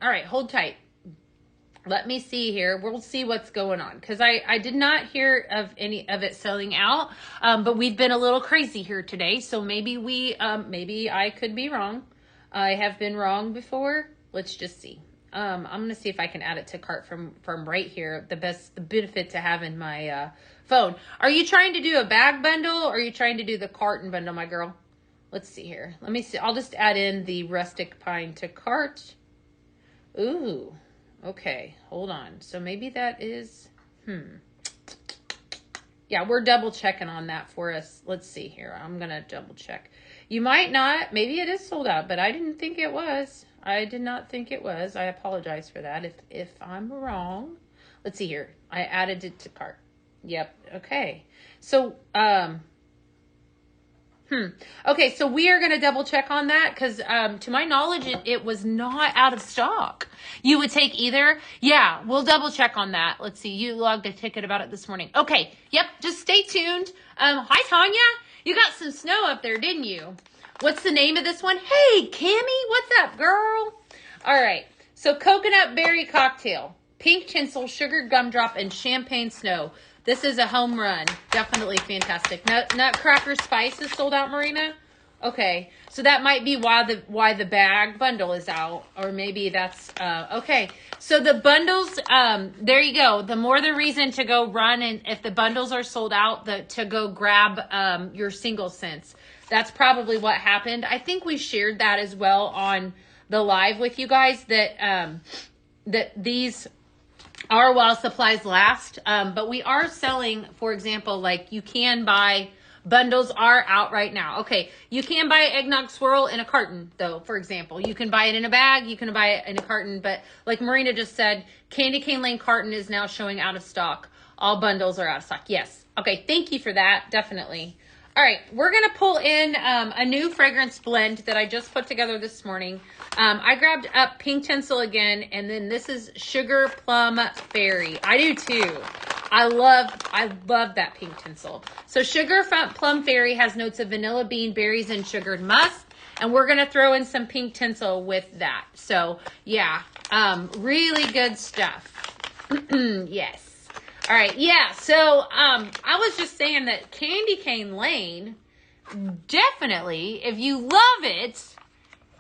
All right, hold tight. Let me see here. We'll see what's going on because I did not hear of any of it selling out. But we've been a little crazy here today. So maybe maybe I could be wrong. I have been wrong before. Let's just see. I'm going to see if I can add it to cart from right here. The benefit to have in my phone. Are you trying to do a bag bundle or are you trying to do the carton bundle, my girl? Let's see here. Let me see. I'll just add in the rustic pine to cart. Ooh. Okay. Hold on. So maybe that is, yeah, we're double checking on that for us. Let's see here. I'm going to double check. You might not. Maybe it is sold out, but I didn't think it was. I did not think it was. I apologize for that if I'm wrong. Let's see here. I added it to cart. Yep. Okay. So, okay, so we are going to double check on that because to my knowledge, it was not out of stock. You would take either. Yeah, we'll double check on that. Let's see. You logged a ticket about it this morning. Okay. Yep. Just stay tuned. Hi, Tanya. You got some snow up there, didn't you? What's the name of this one? Hey, Cammie. What's up, girl? All right. So coconut berry cocktail, pink tinsel, sugar gumdrop, and champagne snow. This is a home run. Definitely fantastic. Nutcracker Spice is sold out, Marina? Okay. So that might be why the bag bundle is out. Or maybe that's, okay. So the bundles, there you go. The more the reason to go run, and if the bundles are sold out, to go grab your single scents. That's probably what happened. I think we shared that as well on the live with you guys, that these are while supplies last, but we are selling, for example, like you can buy, bundles are out right now. Okay, you can buy eggnog swirl in a carton, though, for example. You can buy it in a bag, you can buy it in a carton, but like Marina just said, Candy Cane Lane carton is now showing out of stock. All bundles are out of stock. Yes. Okay, thank you for that, definitely. All right, we're going to pull in a new fragrance blend that I just put together this morning. I grabbed up Pink Tinsel again, and then this is Sugar Plum Fairy. I do too. I love that Pink Tinsel. So Sugar Plum Fairy has notes of vanilla bean, berries, and sugared musk. And we're going to throw in some Pink Tinsel with that. So, yeah, really good stuff. Yes. All right, yeah, so I was just saying that Candy Cane Lane, definitely, if you love it,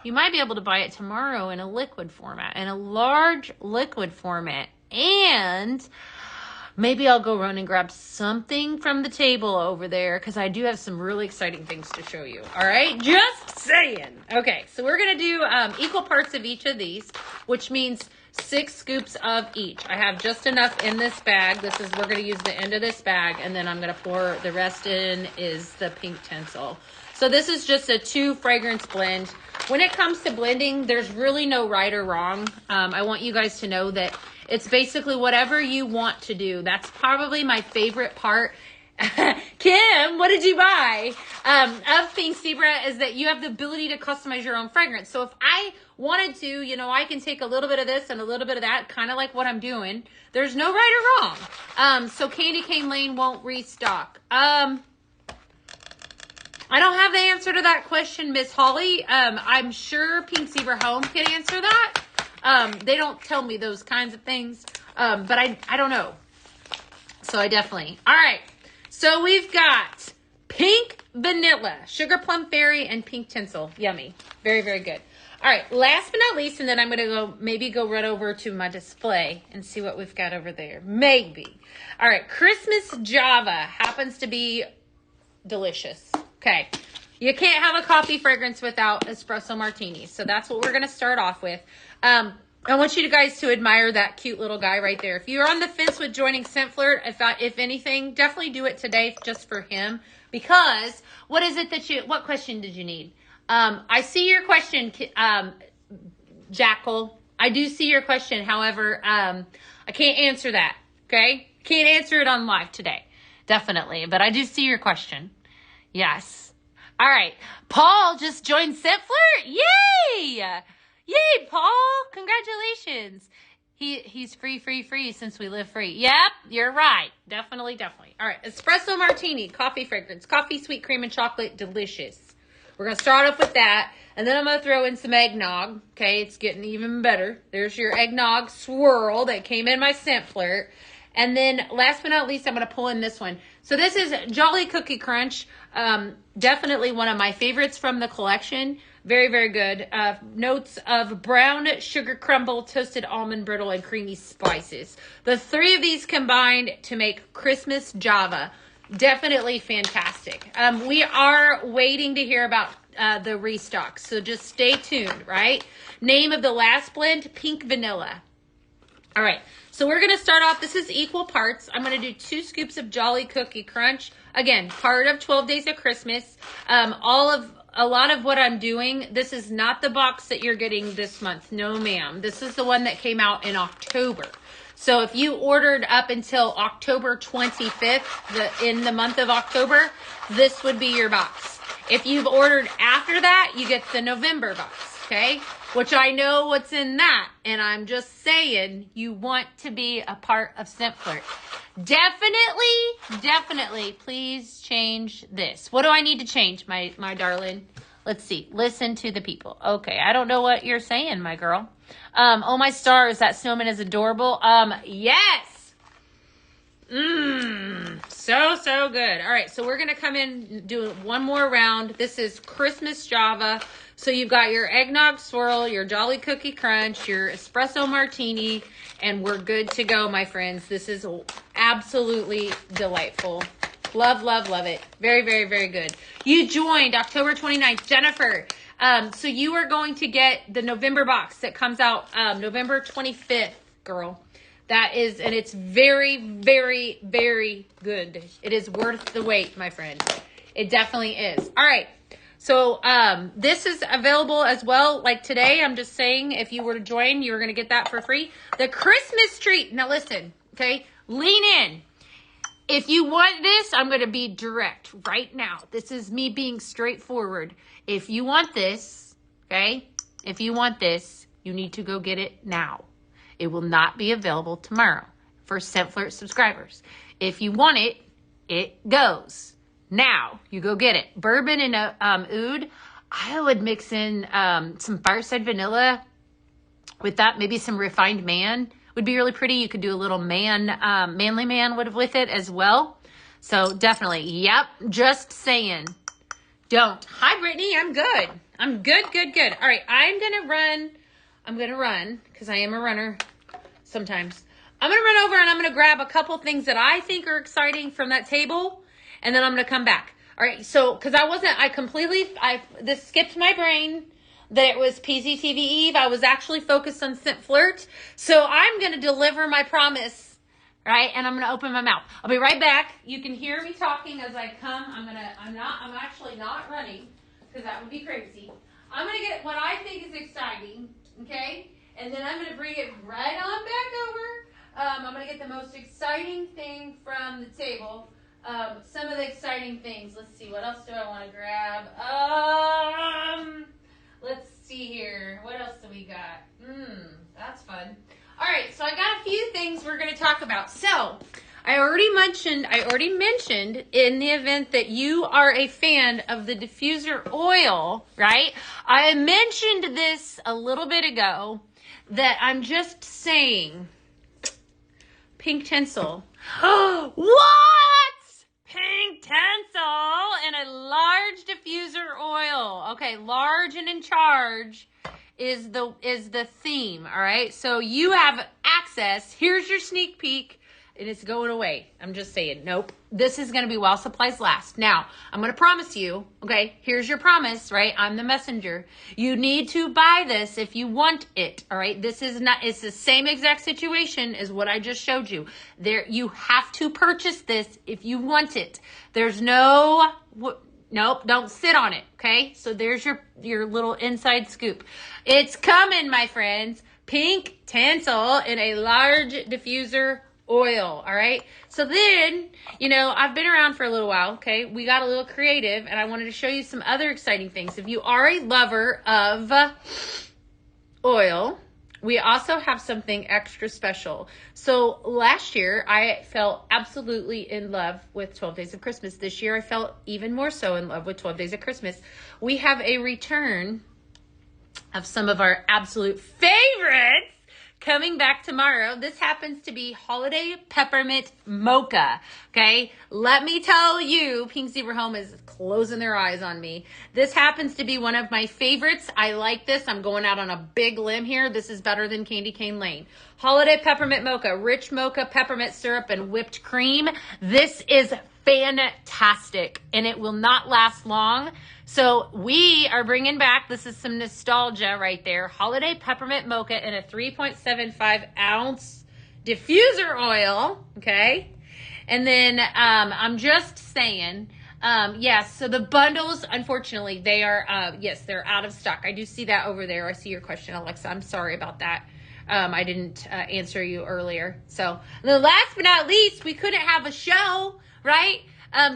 you might be able to buy it tomorrow in a liquid format, in a large liquid format. And maybe I'll go run and grab something from the table over there because I do have some really exciting things to show you. All right, just saying. Okay, so we're going to do equal parts of each of these, which means 6 scoops of each. I have just enough in this bag. We're going to use the end of this bag, and then I'm going to pour the rest in is the Pink Tinsel. So this is just a 2 fragrance blend. When it comes to blending, there's really no right or wrong. I want you guys to know that it's basically whatever you want to do. That's probably my favorite part. Kim, what did you buy? Of Pink Zebra is that you have the ability to customize your own fragrance. So if I wanted to, I can take a little bit of this and a little bit of that, kind of like what I'm doing. There's no right or wrong. So Candy Cane Lane won't restock. I don't have the answer to that question, Miss Holly. I'm sure Pink Zebra Home can answer that. They don't tell me those kinds of things. But I don't know. So I definitely. All right. So we've got Pink Vanilla, Sugar Plum Fairy, and Pink Tinsel. Yummy. Very, very good. All right. Last but not least, and then I'm going to maybe go run over to my display and see what we've got over there. Maybe. All right. Christmas Java happens to be delicious. Okay. You can't have a coffee fragrance without espresso martinis. So that's what we're going to start off with. I want you guys to admire that cute little guy right there. If you're on the fence with joining Scentflirt, if anything, definitely do it today just for him. Because what question did you need? I see your question, Jackal. I do see your question. However, I can't answer that. Okay? Can't answer it on live today. Definitely. But I do see your question. Yes. All right. Paul just joined Scentflirt. Yay! Yay, Paul! Congratulations. He's free since we live free. Yep, you're right. Definitely. All right, espresso martini, coffee fragrance, coffee, sweet cream, and chocolate, delicious. We're going to start off with that, and then I'm going to throw in some eggnog. Okay, it's getting even better. There's your eggnog swirl that came in my Scentflirt. And then last but not least, I'm going to pull in this one. So this is Jolly Cookie Crunch. Definitely one of my favorites from the collection. Very, very good. Notes of brown sugar crumble, toasted almond brittle, and creamy spices. The three of these combined to make Christmas Java. Definitely fantastic. We are waiting to hear about the restock, so just stay tuned, right? Name of the last blend, Pink Vanilla. All right, so we're going to start off. This is equal parts. I'm going to do 2 scoops of Jolly Cookie Crunch. Again, part of 12 Days of Christmas. A lot of what I'm doing, this is not the box that you're getting this month. No, ma'am. This is the one that came out in October. So if you ordered up until October 25th, in the month of October, this would be your box. If you've ordered after that, you get the November box, okay? Which I know what's in that, and I'm just saying you want to be a part of Scentflirt. Definitely, please change this. What do I need to change, my darling? Let's see. Listen to the people. Okay, I don't know what you're saying, my girl. Oh, my stars, that snowman is adorable. Yes! So good. All right, so we're going to come in and do one more round. This is Christmas Java. So you've got your eggnog swirl, your Jolly Cookie Crunch, your espresso martini, and we're good to go, my friends. This is absolutely delightful. Love it. Very good. You joined October 29th, Jennifer. So you are going to get the November box that comes out November 25th, girl. That is, and it's very good. It is worth the wait, my friend. It definitely is. All right. So this is available as well. Like today, I'm just saying, if you were to join, you were going to get that for free. The Christmas treat. Now listen, okay? Lean in. If you want this, I'm going to be direct right now. This is me being straightforward. If you want this, okay? If you want this, you need to go get it now. It will not be available tomorrow for Scentflirt subscribers. If you want it, it goes. Now, you go get it. Bourbon and oud. I would mix in some Fireside Vanilla with that. Maybe some Refined Man would be really pretty. You could do a little Manly Man with it as well. So definitely, yep, just saying. Don't. Hi, Brittany. I'm good. I'm good. All right, I'm going to run because I am a runner sometimes. I'm going to run over and I'm going to grab a couple things that I think are exciting from that table. And then I'm going to come back. All right. So, because this skipped my brain that it was PZTV Eve. I was actually focused on Scentflirt. So I'm going to deliver my promise, right? And I'm going to open my mouth. I'll be right back. You can hear me talking as I come. I'm actually not running because that would be crazy. I'm going to get what I think is exciting. Okay. And then I'm going to bring it right on back over. I'm going to get the most exciting thing from the table. Some of the exciting things. Let's see. What else do I want to grab? Let's see here. What else do we got? That's fun. All right. So I got a few things we're going to talk about. So I already mentioned in the event that you are a fan of the diffuser oil, right? I mentioned this a little bit ago that I'm just saying pink tinsel. What? Pink tinsel and a large diffuser oil. Okay, large and in charge is the theme, all right? So you have access. Here's your sneak peek, and it's going away. I'm just saying, nope. This is going to be while supplies last. Now, I'm going to promise you, okay, here's your promise, right? I'm the messenger. You need to buy this if you want it, all right? It's the same exact situation as what I just showed you. You have to purchase this if you want it. There's nope, don't sit on it, okay? So there's your little inside scoop. It's coming, my friends. Pink tinsel in a large diffuser oil, all right? So then, I've been around for a little while, okay? We got a little creative, and I wanted to show you some other exciting things. If you are a lover of oil, we also have something extra special. So last year, I fell absolutely in love with 12 Days of Christmas. This year, I felt even more so in love with 12 Days of Christmas. We have a return of some of our absolute favorites coming back tomorrow. This happens to be Holiday Peppermint Mocha. Okay, let me tell you, Pink Zebra Home is closing their eyes on me. This happens to be one of my favorites. I like this. I'm going out on a big limb here. This is better than Candy Cane Lane. Holiday Peppermint Mocha, rich mocha, peppermint syrup, and whipped cream. This is fantastic, and it will not last long. So we are bringing back, this is some nostalgia right there, Holiday Peppermint Mocha in a 3.75 ounce diffuser oil, okay? And then I'm just saying, yes, so the bundles, unfortunately, they are, yes, they're out of stock. I do see that over there. I see your question, Alexa. I'm sorry about that. I didn't answer you earlier. So the last but not least, we couldn't have a show, right?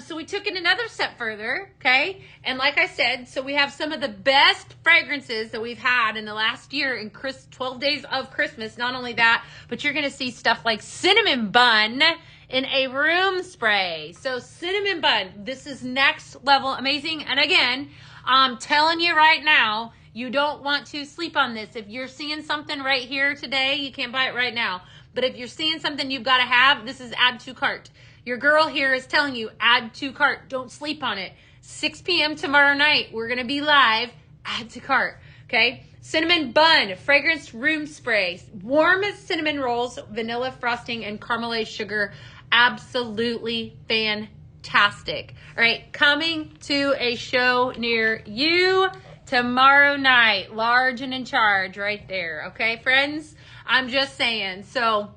So we took it another step further, okay? And like I said, so we have some of the best fragrances that we've had in the last year in 12 Days of Christmas. Not only that, but you're going to see stuff like Cinnamon Bun in a room spray. So Cinnamon Bun, this is next level amazing. And again, I'm telling you right now, you don't want to sleep on this. If you're seeing something right here today, you can't buy it right now. But if you're seeing something you've got to have, this is add to cart. Your girl here is telling you, add to cart. Don't sleep on it. 6 p.m. tomorrow night, we're going to be live. Add to cart, okay? Cinnamon Bun, fragrance room spray, warm cinnamon rolls, vanilla frosting, and caramelized sugar. Absolutely fantastic. All right, coming to a show near you tomorrow night. Large and in charge right there, okay, friends? I'm just saying. So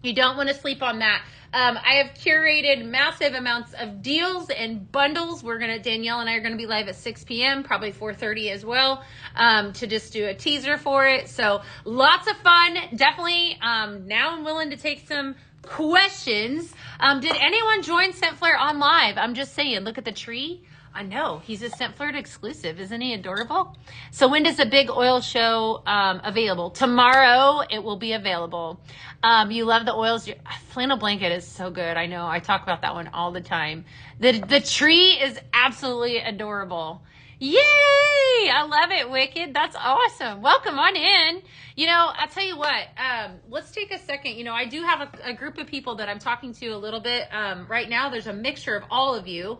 you don't want to sleep on that. I have curated massive amounts of deals and bundles. Danielle and I are going to be live at 6 p.m., probably 4:30 as well, to just do a teaser for it. So lots of fun. Definitely, now I'm willing to take some questions. Did anyone join Scentflirt on live? I'm just saying, look at the tree. I know, he's a Scentflirt exclusive. Isn't he adorable? So when does the big oil show available? Tomorrow it will be available. You love the oils. Flannel blanket is so good. I know, I talk about that one all the time. The tree is absolutely adorable. Yay! I love it, Wicked. That's awesome. Welcome on in. You know, I'll tell you what, let's take a second. You know, I do have a group of people that I'm talking to a little bit. Right now, there's a mixture of all of you.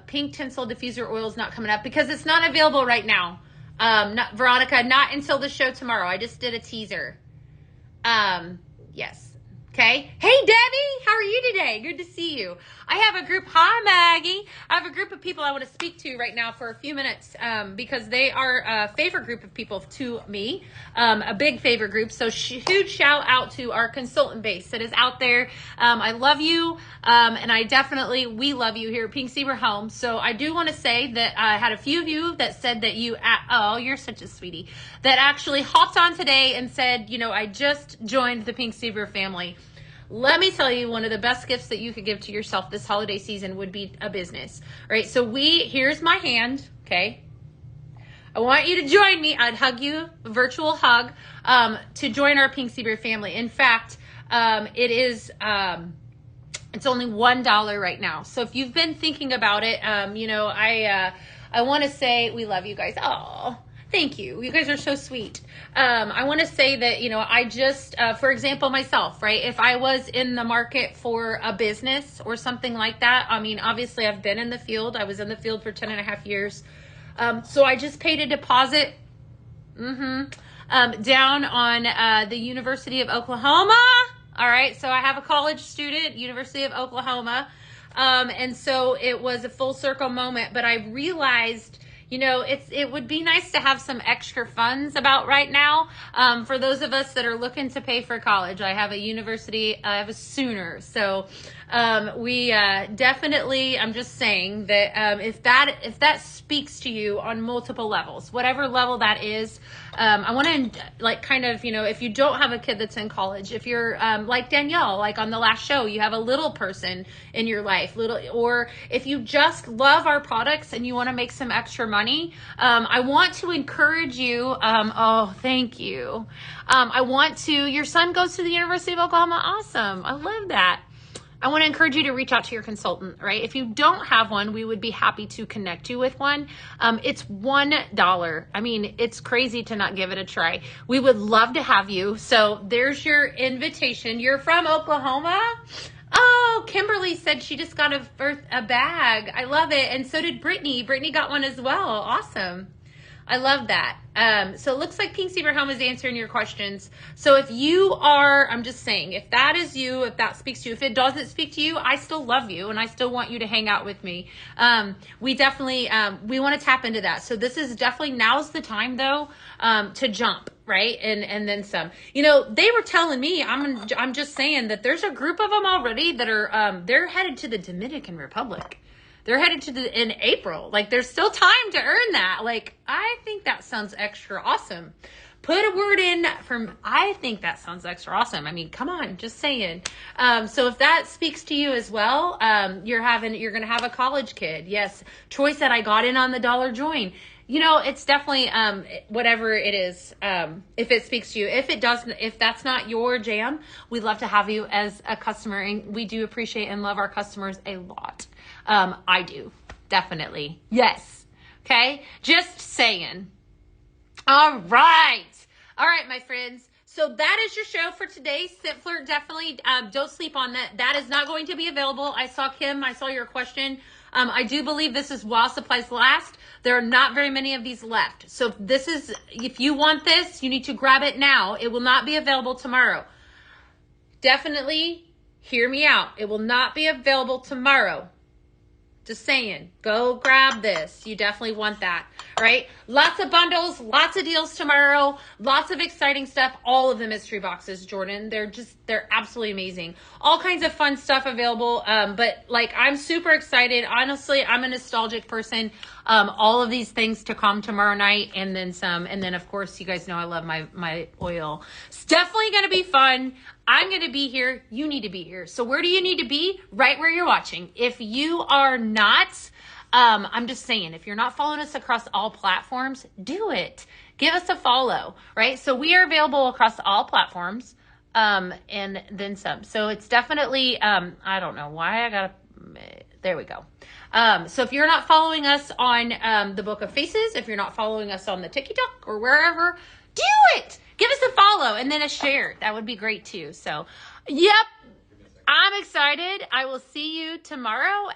Pink Tinsel Diffuser Oil is not coming up because it's not available right now. Veronica, not until the show tomorrow. I just did a teaser. Yes. Okay. Hey, Debbie, how are you today? Good to see you. I have a group. Hi, Maggie. I have a group of people I want to speak to right now for a few minutes because they are a favorite group of people to me, a big favorite group. So huge shout out to our consultant base that is out there. I love you, and we love you here at Pink Zebra Home. So I do want to say that I had a few of you that said that you're such a sweetie, that actually hopped on today and said, you know, I just joined the Pink Zebra family. Let me tell you, one of the best gifts that you could give to yourself this holiday season would be a business. All right, so here's my hand, okay? I want you to join me. I'd hug you, a virtual hug, to join our Pink Zebra family. In fact, it's only $1 right now. So if you've been thinking about it, you know, I want to say we love you guys. Oh, thank you. You guys are so sweet. I want to say that, you know, I just, for example, myself, right? If I was in the market for a business or something like that, I mean, obviously I've been in the field. I was in the field for 10 and a half years. So I just paid a deposit, down on, the University of Oklahoma. All right. So I have a college student, University of Oklahoma. And so it was a full circle moment, but I realized, you know, it would be nice to have some extra funds about right now. For those of us that are looking to pay for college, I have a Sooner. So, we, definitely, I'm just saying that, if that speaks to you on multiple levels, whatever level that is, I want to like kind of, you know, if you don't have a kid that's in college, if you're, like Danielle, like on the last show, you have a little person in your life, or if you just love our products and you want to make some extra money, money. I want to encourage you. Oh, thank you. Your son goes to the University of Oklahoma. Awesome. I love that. I want to encourage you to reach out to your consultant, right? If you don't have one, we would be happy to connect you with one. It's $1. I mean, it's crazy to not give it a try. We would love to have you. So there's your invitation. You're from Oklahoma? Oh, Kimberly said she just got a bag. I love it. And so did Brittany. Brittany got one as well. Awesome. I love that. So it looks like Pink Zebra Home is answering your questions. So if you are, I'm just saying, if that is you, if that speaks to you, if it doesn't speak to you, I still love you and I still want you to hang out with me. We definitely, we want to tap into that. So this is definitely, now's the time though, to jump, right? And then some. You know, they were telling me, I'm just saying that there's a group of them already that are, they're headed to the Dominican Republic. They're headed in April. Like, there's still time to earn that. Like, I think that sounds extra awesome. Put a word in I think that sounds extra awesome. I mean, come on, just saying. So if that speaks to you as well, you're going to have a college kid. Yes. Troy said I got in on the dollar join. You know, it's definitely, whatever it is, if it speaks to you. If that's not your jam, we'd love to have you as a customer. And we do appreciate and love our customers a lot. I do. Definitely. Yes. Okay. Just saying. All right. All right, my friends. So that is your show for today. Scentflirt, definitely don't sleep on that. That is not going to be available. I saw Kim. I saw your question. I do believe this is while supplies last. There are not very many of these left. So if you want this, you need to grab it now. It will not be available tomorrow. Definitely hear me out. It will not be available tomorrow. Just saying, go grab this. You definitely want that, right? Lots of bundles, lots of deals tomorrow, lots of exciting stuff. All of the mystery boxes, Jordan. They're absolutely amazing. All kinds of fun stuff available. But like, I'm super excited. Honestly, I'm a nostalgic person. All of these things to come tomorrow night and then some. And then of course, you guys know I love my oil. It's definitely going to be fun. I'm going to be here. You need to be here. So where do you need to be? Right where you're watching. If you are not, I'm just saying, if you're not following us across all platforms, do it. Give us a follow, right? So we are available across all platforms, and then some. So it's definitely, I don't know why there we go. So if you're not following us on the Book of Faces, if you're not following us on the TikTok or wherever, do it. Give us a follow and then a share. That would be great too. So, yep. I'm excited. I will see you tomorrow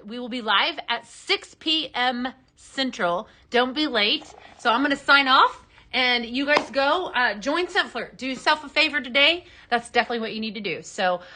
we will be live at 6 p.m. Central. Don't be late. So I'm going to sign off and you guys go join Scentflirt. Do yourself a favor today. That's definitely what you need to do. So